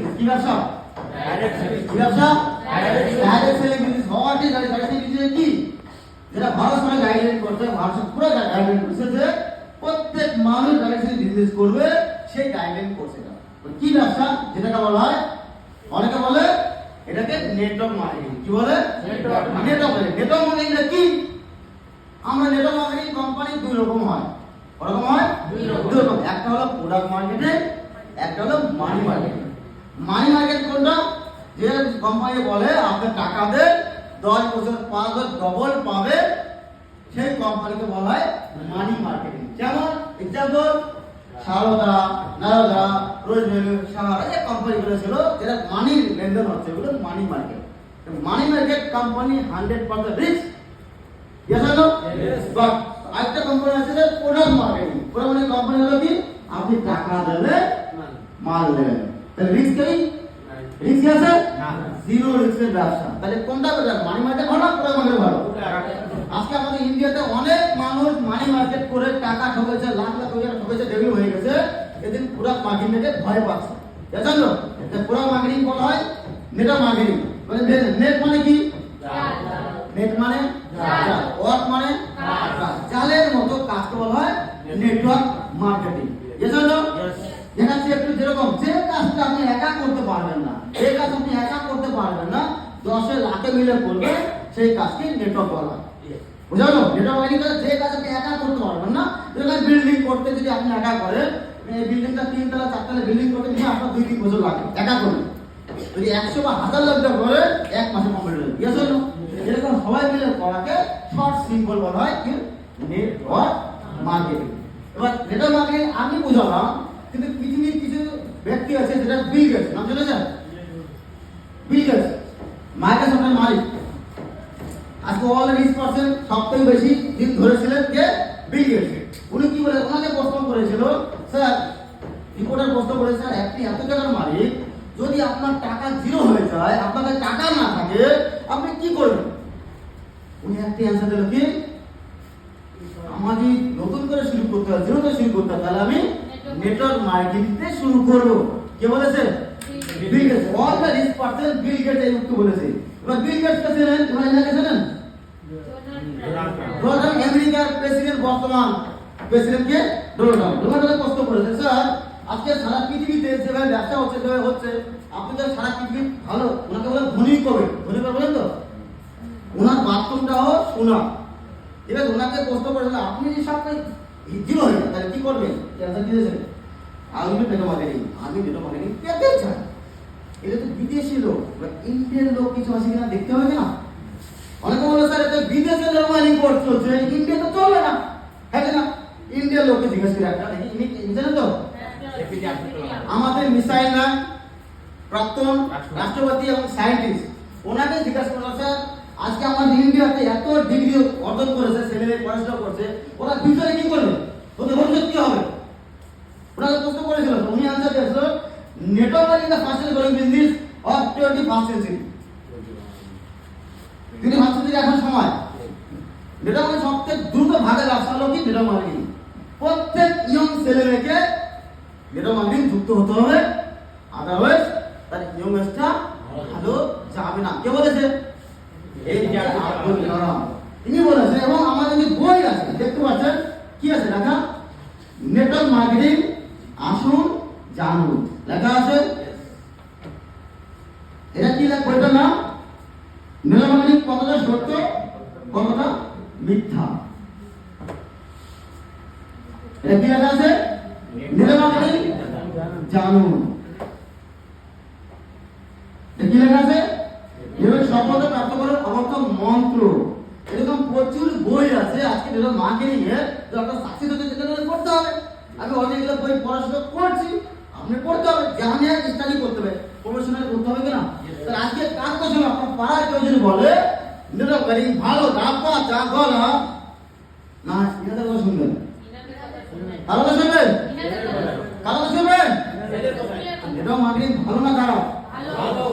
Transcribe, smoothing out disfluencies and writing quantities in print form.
Business. কি ব্যবসা? কি ব্যবসা? Direct selling business. What is direct selling business? কি যেটা ভারত সরকার গাইডলাইন করছে, ভারত সরকার পুরো গাইডলাইন করছে যে প্রত্যেক মানুষ ডাইরেক্ট সেলিং বিজনেস করবে, সেই গাইডলাইন করছে। এটা কি ব্যবসা? যেটাকে বলা হয়, অনেকে বলে এটাকে নেটওয়ার্ক মার্কেটিং। কি বলে? Network marketing. নেটওয়ার্ক মার্কেটিংটা কি? আমরা নেটওয়ার্ক মার্কেটিং কোম্পানি দুই রকম হয়। কত হয়? দুই রকম। একটা হলো প্রোডাক্ট মার্কেটিং, একটা হলো মানি মার্কেটিং। মানি মার্কেট কোনটা? যে কোম্পানি বলে আপনি টাকা দেন 10 বছর 5 বছর ডবল পাবে, সেই কোম্পানিকে বলা হয় মানি মার্কেটিং। যেমন এক্সাম্পল সারদা, নারদা, রোজভ্যালু, সাহারা, এই কোম্পানিগুলো ছিল যেটা মানি লেনদেন হচ্ছে, এগুলো money market. Money market company 100% risk. Yes or no? Yes. But আরেকটা কোম্পানি আছে যে প্রোডাক্ট মার্কেটিং। প্রোডাক্ট মানে কোম্পানি হলো কি আপনি টাকা দেবে মাল দেবেন, তাহলে রিস্ক কি? রিস্ক আছে না, জিরো রিস্কের ব্যবসা। তাহলে কোনটা বেটার, মানি মার্কেট ভালো না প্রোডাক্ট মার্কেট ভালো? আজকে আমাদের ইন্ডিয়াতে অনেক মানুষ মানি মার্কেট করে টাকা ঠকেছে, লাখ লাখ টাকা ঠকেছে, ডেভিল হয়ে গেছে। এদিন প্রোডাক্ট মার্কেটিং থেকে ভয় পাচ্ছে। জানো এটা প্রোডাক্ট মার্কেটিং বলা হয় নেটওয়ার্ক মার্কেটিং। মানে নেট মানে কি? নেট মানে জাল, ওয়ার্ক মানে জালের মতো কাজকে বলা হয় নেটওয়ার্ক মার্কেটিং। এজন্য দেখাচ্ছি একটু, যেরকম যে কাজটা আপনি একা করতে পারবেন না, এই কাজ আপনি একা করতে পারবেন না, 10 লাখে মিলে করবে, সেই কাজকে নেটওয়ার্ক বলা হয়। বুঝালো? নেটওয়ার্ক মার্কেটিং যে কাজ আপনি একা করতে পারবেন না, যেরকম বিল্ডিং করতে যদি আপনি একা করেন, এই বিল্ডিংটা 3 তলা 4 তলা বিল্ডিং করতে নিয়ে আপনার 2-3 বছর লাগে একা করলে। যদি 100 বা 1000 লোক করে 1 মাসে কমপ্লিট হয়ে যাবে। এজন্য এরকম সবাই মিলে করাকে শর্ট সিম্পল বলা হয় কি নেটওয়ার্ক মার্কেটিং। এবার নেটওয়ার্ক মার্কেটিং আমি বুঝালাম, কিন্তু পৃথিবীর কিছু ব্যক্তি আছে যেটা বিল গেটস, নাম শুনেছেন? বিল গেটস মাইক্রোসফটের মালিক। আজকে অল রিচ পারসন সবথেকে বেশি দিন ধরেছিলেন কে? Bill Gates. উনি কি বলে, ওনাকে প্রশ্ন করেছিল, স্যার রিপোর্টার প্রশ্ন করে, স্যার আপনি এত টাকার মালিক, যদি আপনার টাকা জিরো হয়ে যায়, আপনার টাকা না থাকে, আপনি কি করবেন? উনি একটা অ্যানসার দিল কি, আমাকে নতুন করে শুরু করতে হবে, জিরো থেকে শুরু করতে হবে, তাহলে আমি নেটওয়ার্ক মার্কেটিং তে শুরু করব। কে বলেছে? Bill Gates. All the rich person Bill Gates এই উক্তি বলেছে। এবার বিল গেটস কে জানেন? তোমরা এনাকে জানেন? ডোনাল্ড ট্রাম্প, আমেরিকার প্রেসিডেন্ট, বর্তমান প্রেসিডেন্ট কে? Donald Trump. ডোনাল্ড ট্রাম্প প্রশ্ন করেছে, স্যার আজকে সারা পৃথিবীতে যেভাবে ব্যবসা হচ্ছে, যেভাবে হচ্ছে, আপনি তো সারা পৃথিবী ভালো, ওনাকে বলেন ধনী কবে? ধনী কবে বলেন তো? ওনার বাথরুমটাও সোনা। ঠিক আছে, ওনাকে প্রশ্ন করেছিল আপনি যে সব জিরো হয়ে যায়, তাহলে কি করবেন? অ্যানসার দিয়েছেন, আমি নেটওয়ার্ক মার্কেটিং। আমি নেটওয়ার্ক মার্কেটিং পেতে চাই। এটা তো বিদেশি লোক, ইন্ডিয়ান লোক কিছু আছে কিনা দেখতে হবে না? অনেকে বলে স্যার এটা বিদেশে মার্কেটিং কোর্স চলছে, ইন্ডিয়া তো চলবে না। হ্যাঁ না, ইন্ডিয়ান লোককে জিজ্ঞেস করে একটা দেখি, ইনি জানেন তো আমাদের মিসাইল ম্যান, প্রাক্তন রাষ্ট্রপতি এবং সায়েন্টিস্ট, ওনাকে জিজ্ঞাসা করলাম, স্যার আজকে আমাদের ইন্ডিয়াতে এত ডিগ্রি অর্জন করেছে, ছেলেমেয়ে পড়াশোনা করছে, ওরা ফিউচারে কি করবে, ওদের ভবিষ্যৎ কি হবে? ওনাকে প্রশ্ন করেছিল, উনি আনসার দিয়েছিল network marketing the fastest growing business of 21st century. তিনি ভাবছেন যে এখন সময় নেটওয়ার্ক মার্কেটিং সবচেয়ে দ্রুত ভাগে ব্যবসা হলো কি নেটওয়ার্ক মার্কেটিং। প্রত্যেক ইয়ং ছেলেমেয়েকে নেটওয়ার্ক মার্কেটিং যুক্ত হতে হবে, আদারওয়াইজ তার ইয়ং এজটা ভালো যাবে না। কে বলেছে? এই যে আব্দুল কালাম, তিনি বলেছেন। এবং আমাদের যে বই আছে দেখতে পাচ্ছেন কি আছে লেখা, নেটওয়ার্ক মার্কেটিং আসুন জানুন, লেখা আছে। এটা কি লেখা? বইটার নাম নেটওয়ার্ক মার্কেটিং কতটা সত্য কতটা মিথ্যা। এটা কি লেখা আছে? নেটওয়ার্ক মার্কেটিং জানুন। এটা কি লেখা আছে? নেটওয়ার্ক সফলতা প্রাপ্ত করার অবর্ত মন্ত্র। এরকম প্রচুর বই আছে। আজকে নেটওয়ার্ক মার্কেটিং এর যত সাকসেস হতে যেটা করতে হবে। আমি অনেকগুলো বই পড়াশোনা করছি, আপনি পড়তে হবে, জানি আর স্টাডি করতে হবে, প্রফেশনাল করতে হবে কিনা। তাহলে আজকে কাজ করছে আপনার পাড়ায় কেউ যদি বলে নেটওয়ার্ক মার্কেটিং ভালো, ডাব্বা চা গলা না, এনাদের কথা শুনবেন, কারো কথা শুনবেন, কারো কথা শুনবেন। নেটওয়ার্ক মার্কেটিং ভালো না খারাপ? ভালো।